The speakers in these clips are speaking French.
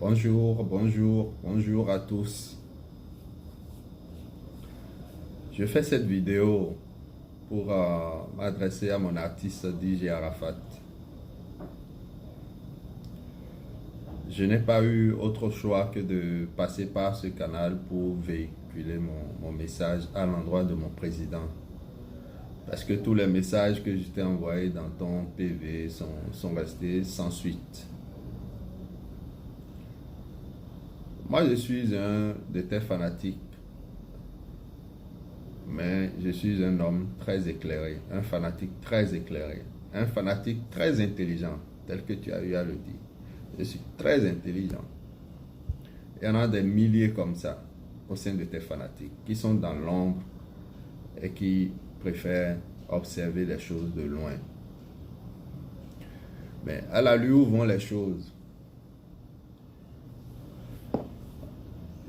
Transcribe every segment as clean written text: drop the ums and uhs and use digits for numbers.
Bonjour à tous. Je fais cette vidéo pour m'adresser à mon artiste DJ Arafat. Je n'ai pas eu autre choix que de passer par ce canal pour véhiculer mon message à l'endroit de mon président. Parce que tous les messages que je t'ai envoyés dans ton PV sont restés sans suite. Moi, je suis un de tes fanatiques, mais je suis un homme très éclairé, un fanatique très éclairé, un fanatique très intelligent, tel que tu as eu à le dire. Je suis très intelligent. Il y en a des milliers comme ça au sein de tes fanatiques qui sont dans l'ombre et qui préfèrent observer les choses de loin. Mais à la lueur où vont les choses,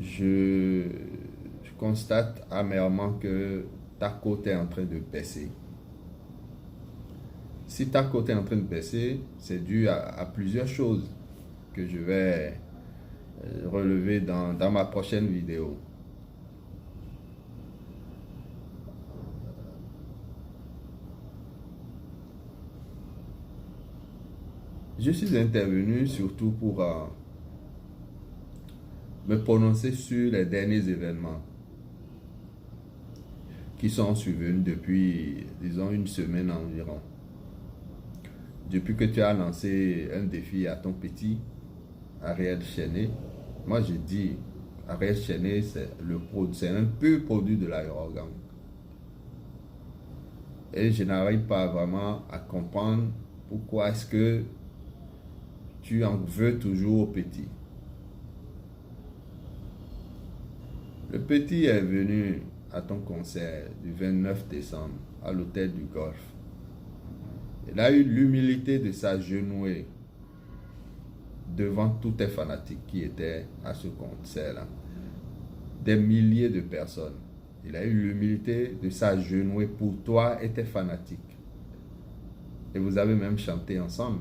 je constate amèrement que ta cote est en train de baisser. Si ta cote est en train de baisser, c'est dû à plusieurs choses que je vais relever dans ma prochaine vidéo. Je suis intervenu surtout pour me prononcer sur les derniers événements qui sont survenus depuis, disons, une semaine environ. Depuis que tu as lancé un défi à ton petit, Ariel Chené. Moi, je dis, Ariel Chené, c'est un pur produit de l'aérogang. Et je n'arrive pas vraiment à comprendre pourquoi est-ce que tu en veux toujours au petit. Le petit est venu à ton concert du 29 décembre à l'hôtel du Golfe. Il a eu l'humilité de s'agenouiller devant tous tes fanatiques qui étaient à ce concert-là. Des milliers de personnes. Il a eu l'humilité de s'agenouiller pour toi et tes fanatiques. Et vous avez même chanté ensemble.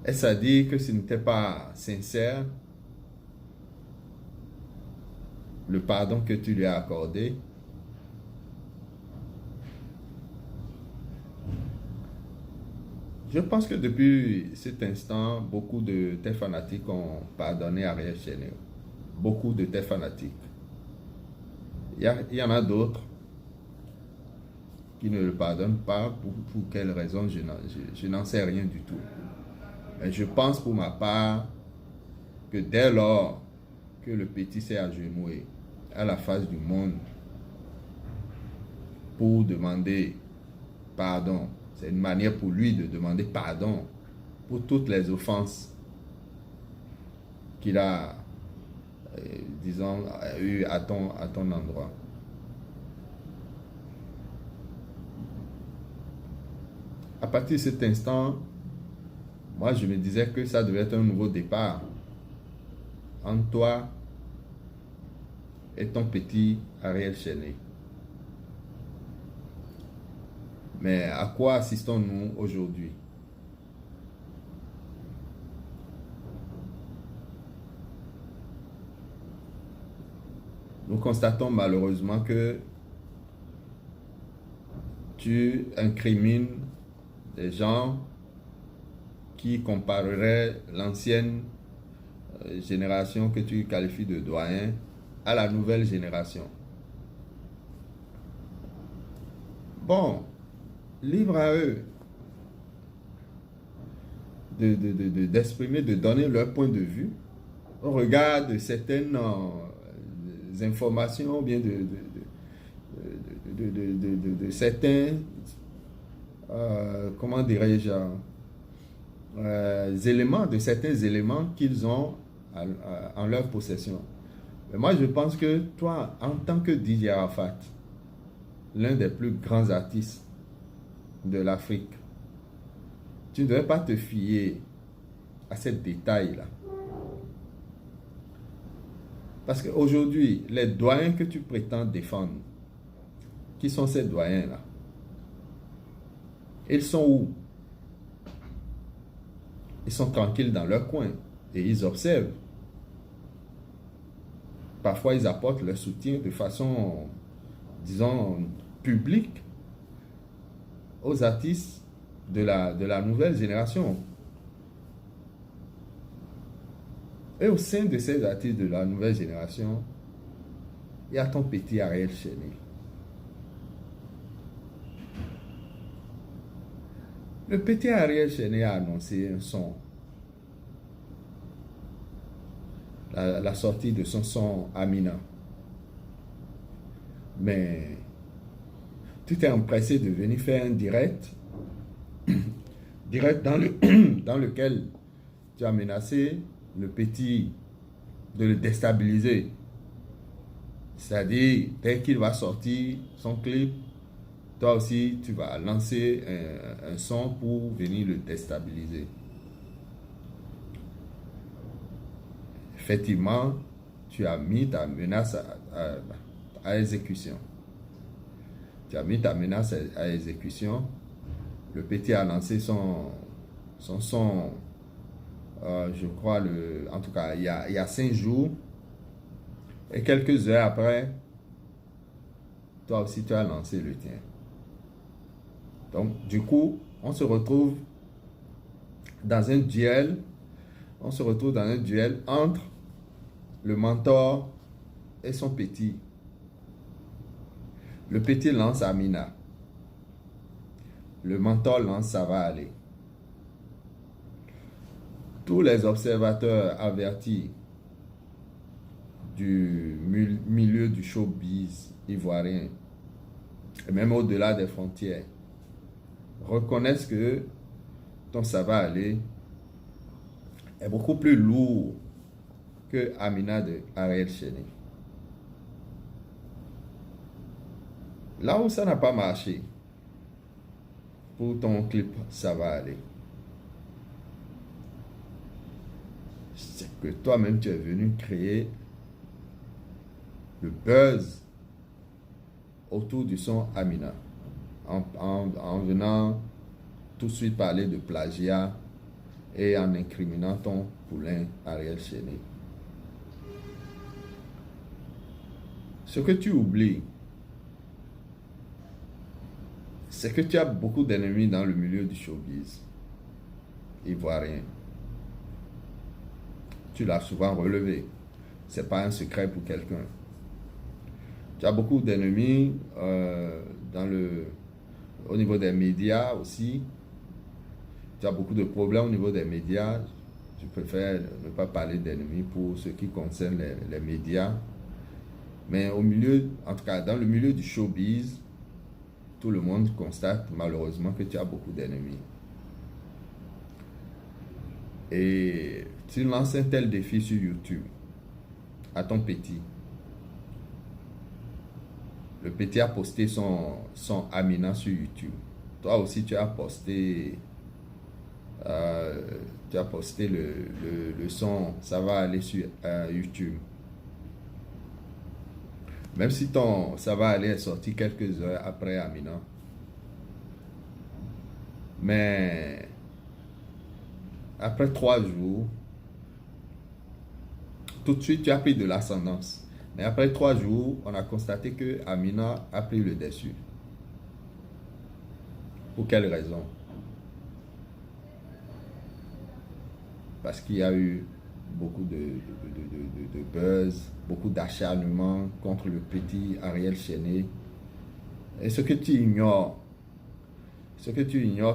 Est-ce à dire que ce n'était pas sincère le pardon que tu lui as accordé? Je pense que depuis cet instant, beaucoup de tes fanatiques ont pardonné Ariel Chené. Beaucoup de tes fanatiques. Il y en a d'autres qui ne le pardonnent pas. Pour quelle raison, je n'en sais rien du tout. Mais je pense pour ma part que dès lors que le petit s'est agenouillé à la face du monde pour demander pardon, c'est une manière pour lui de demander pardon pour toutes les offenses qu'il a, disons, eues à ton endroit. À partir de cet instant, moi je me disais que ça devait être un nouveau départ entre toi et ton petit Ariel Chené. Mais à quoi assistons-nous aujourd'hui? Nous constatons malheureusement que tu incrimines des gens qui compareraient l'ancienne génération que tu qualifies de doyen à la nouvelle génération. Bon, libre à eux d'exprimer, de donner leur point de vue au regard de certaines informations, ou bien de certains, comment dirais-je, éléments, de certains éléments qu'ils ont en leur possession. Mais moi, je pense que toi, en tant que DJ Arafat, l'un des plus grands artistes de l'Afrique, tu ne devrais pas te fier à ces détails-là. Parce qu'aujourd'hui, les doyens que tu prétends défendre, qui sont ces doyens-là? Ils sont où? Ils sont tranquilles dans leur coin. et ils observent. Parfois, ils apportent leur soutien de façon, disons, publique aux artistes de la nouvelle génération. Et au sein de ces artistes de la nouvelle génération, il y a ton petit Ariel Chéné. Le petit Ariel Chéné a annoncé un son. La sortie de son son Amina. Mais tu t'es empressé de venir faire un direct dans lequel tu as menacé le petit de le déstabiliser. C'est-à-dire, dès qu'il va sortir son clip, toi aussi, tu vas lancer un son pour venir le déstabiliser. Effectivement, tu as mis ta menace à exécution. Tu as mis ta menace à exécution. Le petit a lancé son son, je crois, en tout cas, il y a 5 jours. Et quelques heures après, toi aussi, tu as lancé le tien. Donc, du coup, on se retrouve dans un duel. On se retrouve dans un duel entre le mentor et son petit. Le petit lance Amina. Le mentor lance Ça va aller. Tous les observateurs avertis du milieu du showbiz ivoirien, et même au-delà des frontières, reconnaissent que ton Ça va aller est beaucoup plus lourd que Amina de Ariel Chéné. Là où ça n'a pas marché pour ton clip Ça va aller, c'est que toi-même tu es venu créer le buzz autour du son Amina en venant tout de suite parler de plagiat et en incriminant ton poulain Ariel Chéné. Ce que tu oublies, c'est que tu as beaucoup d'ennemis dans le milieu du showbiz ivoirien. Tu l'as souvent relevé. Ce n'est pas un secret pour quelqu'un. Tu as beaucoup d'ennemis au niveau des médias aussi. Tu as beaucoup de problèmes au niveau des médias. Je préfère ne pas parler d'ennemis pour ce qui concerne les médias. Mais au milieu, en tout cas dans le milieu du showbiz, tout le monde constate malheureusement que tu as beaucoup d'ennemis. Et tu lances un tel défi sur YouTube à ton petit. Le petit a posté son Amina sur YouTube. Toi aussi, tu as posté le son Ça va aller sur YouTube. Même si ton Ça va aller est sorti quelques heures après Amina. Mais après 3 jours, tout de suite, tu as pris de l'ascendance. Mais après 3 jours, on a constaté que Amina a pris le dessus. Pour quelle raison? Parce qu'il y a eu beaucoup de buzz, beaucoup d'acharnement contre le petit Ariel Chéné. Et ce que tu ignores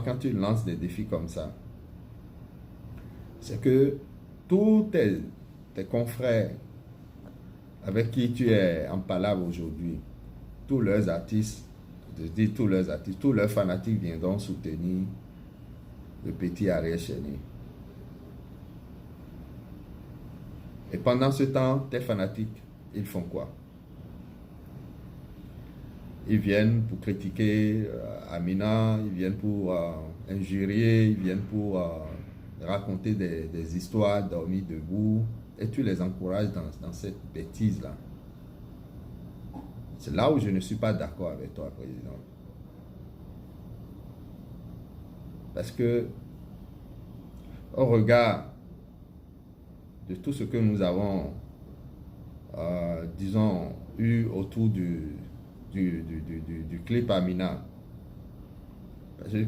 quand tu lances des défis comme ça, c'est que tous tes confrères avec qui tu es en palabre aujourd'hui, tous leurs artistes, tous leurs fanatiques viendront soutenir le petit Ariel Chéné. Et pendant ce temps, tes fanatiques, ils font quoi? Ils viennent pour critiquer Amina, ils viennent pour injurier, ils viennent pour raconter des histoires dormies debout, et tu les encourages dans cette bêtise-là. C'est là où je ne suis pas d'accord avec toi, président. Parce que, au regard de tout ce que nous avons, disons, eu autour du clip Amina. Parce que,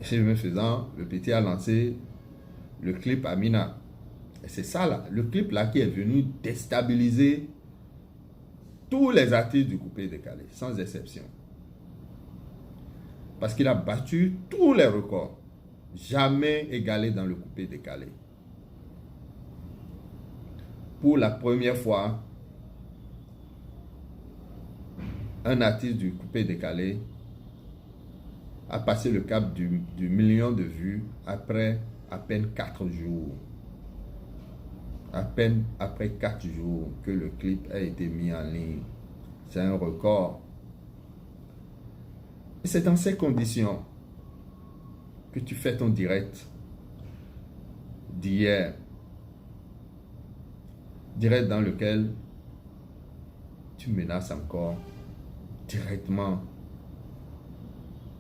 chemin faisant, le petit a lancé le clip Amina. Et c'est ça là, le clip là qui est venu déstabiliser tous les artistes du coupé décalé, sans exception. Parce qu'il a battu tous les records, jamais égalés dans le coupé décalé. Pour la première fois, un artiste du coupé décalé a passé le cap du million de vues après à peine 4 jours. À peine après 4 jours que le clip a été mis en ligne. C'est un record. Et c'est dans ces conditions que tu fais ton direct d'hier. Direct dans lequel tu menaces encore directement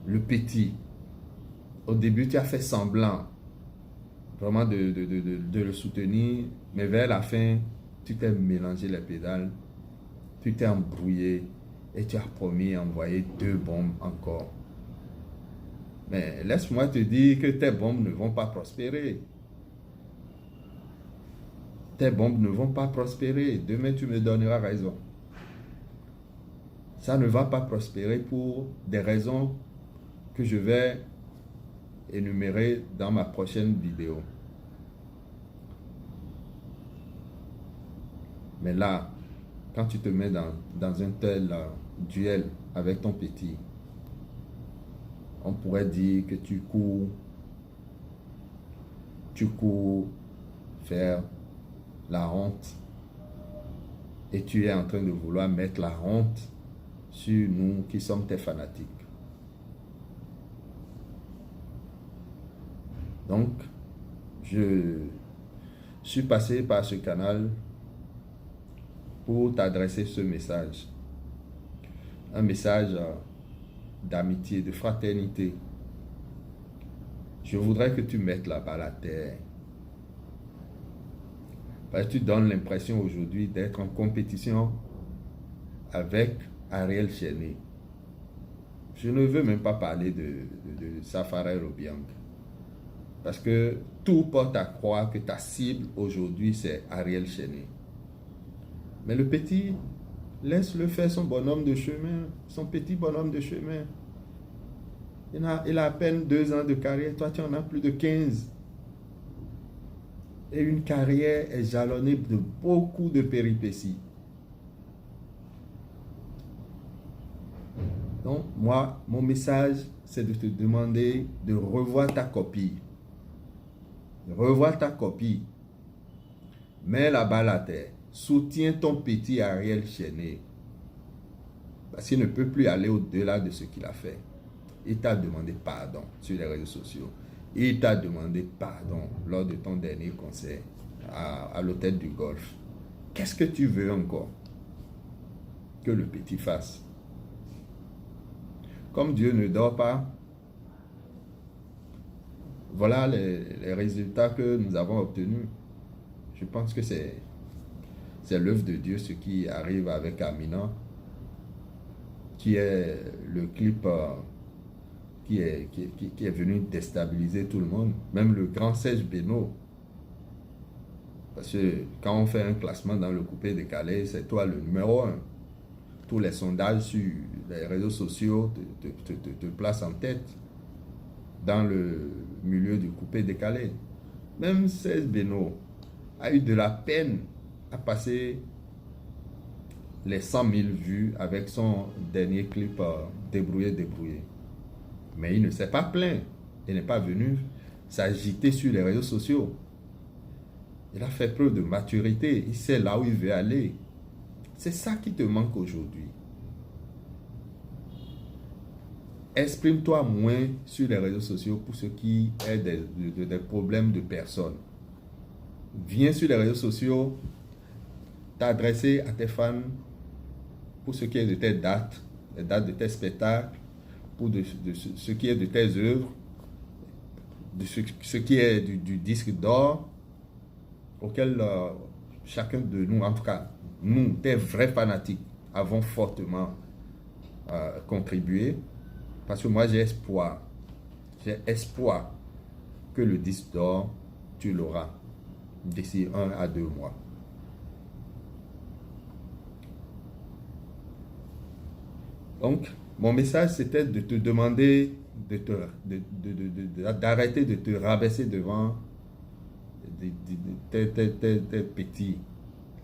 le petit. Au début, tu as fait semblant vraiment de le soutenir, mais vers la fin, tu t'es mélangé les pédales, tu t'es embrouillé et tu as promis envoyer 2 bombes encore. Mais laisse-moi te dire que tes bombes ne vont pas prospérer. Tes bombes ne vont pas prospérer. Demain, tu me donneras raison. Ça ne va pas prospérer pour des raisons que je vais énumérer dans ma prochaine vidéo. Mais là, quand tu te mets dans un tel duel avec ton petit, on pourrait dire que tu cours faire la honte et tu es en train de vouloir mettre la honte sur nous qui sommes tes fanatiques. Donc, je suis passé par ce canal pour t'adresser ce message. Un message d'amitié, de fraternité. Je voudrais que tu mettes la balle à terre. Parce que tu donnes l'impression aujourd'hui d'être en compétition avec Ariel Chéné. Je ne veux même pas parler de Safari Obiang. Parce que tout porte à croire que ta cible aujourd'hui c'est Ariel Chéné. Mais le petit, laisse-le faire son bonhomme de chemin, son petit bonhomme de chemin. Il a à peine 2 ans de carrière, toi tu en as plus de 15. Et une carrière est jalonnée de beaucoup de péripéties. Donc moi, mon message, c'est de te demander de revoir ta copie. Revoir ta copie. Mets la balle à terre. Soutiens ton petit Ariel Chéné. Parce qu'il ne peut plus aller au-delà de ce qu'il a fait. Il t'a demandé pardon sur les réseaux sociaux. Il t'a demandé pardon lors de ton dernier concert à l'hôtel du Golfe. Qu'est-ce que tu veux encore que le petit fasse? Comme Dieu ne dort pas, voilà les résultats que nous avons obtenus. Je pense que c'est l'œuvre de Dieu ce qui arrive avec Amina, qui est le clip qui est venu déstabiliser tout le monde, même le grand Serge Beno. Parce que quand on fait un classement dans le coupé décalé, c'est toi le numéro 1. Tous les sondages sur les réseaux sociaux te placent en tête dans le milieu du coupé décalé. Même Serge Beno a eu de la peine à passer les 100 000 vues avec son dernier clip Débrouillé. Mais il ne s'est pas plaint. Il n'est pas venu s'agiter sur les réseaux sociaux. Il a fait preuve de maturité. Il sait là où il veut aller. C'est ça qui te manque aujourd'hui. Exprime-toi moins sur les réseaux sociaux pour ce qui est des problèmes de personnes. Viens sur les réseaux sociaux t'adresser à tes fans pour ce qui est de tes dates, les dates de tes spectacles, pour ce qui est de tes œuvres, de ce qui est du disque d'or. auquel chacun de nous, en tout cas, nous, des vrais fanatiques, avons fortement contribué. Parce que moi, j'ai espoir. J'ai espoir que le disque d'or, tu l'auras d'ici 1 à 2 mois. Donc, mon message, c'était de te demander d'arrêter de te rabaisser devant tes petits.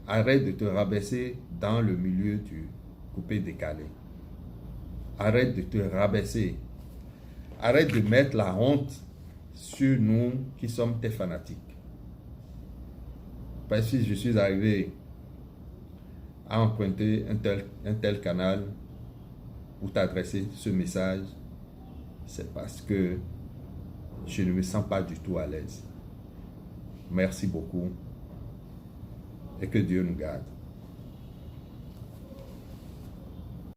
Arrête de te rabaisser dans le milieu du coupé-décalé. Arrête de te rabaisser. Arrête de mettre la honte sur nous qui sommes tes fanatiques. Parce que si je suis arrivé à emprunter un tel canal pour t'adresser ce message, c'est parce que je ne me sens pas du tout à l'aise. Merci beaucoup et que Dieu nous garde.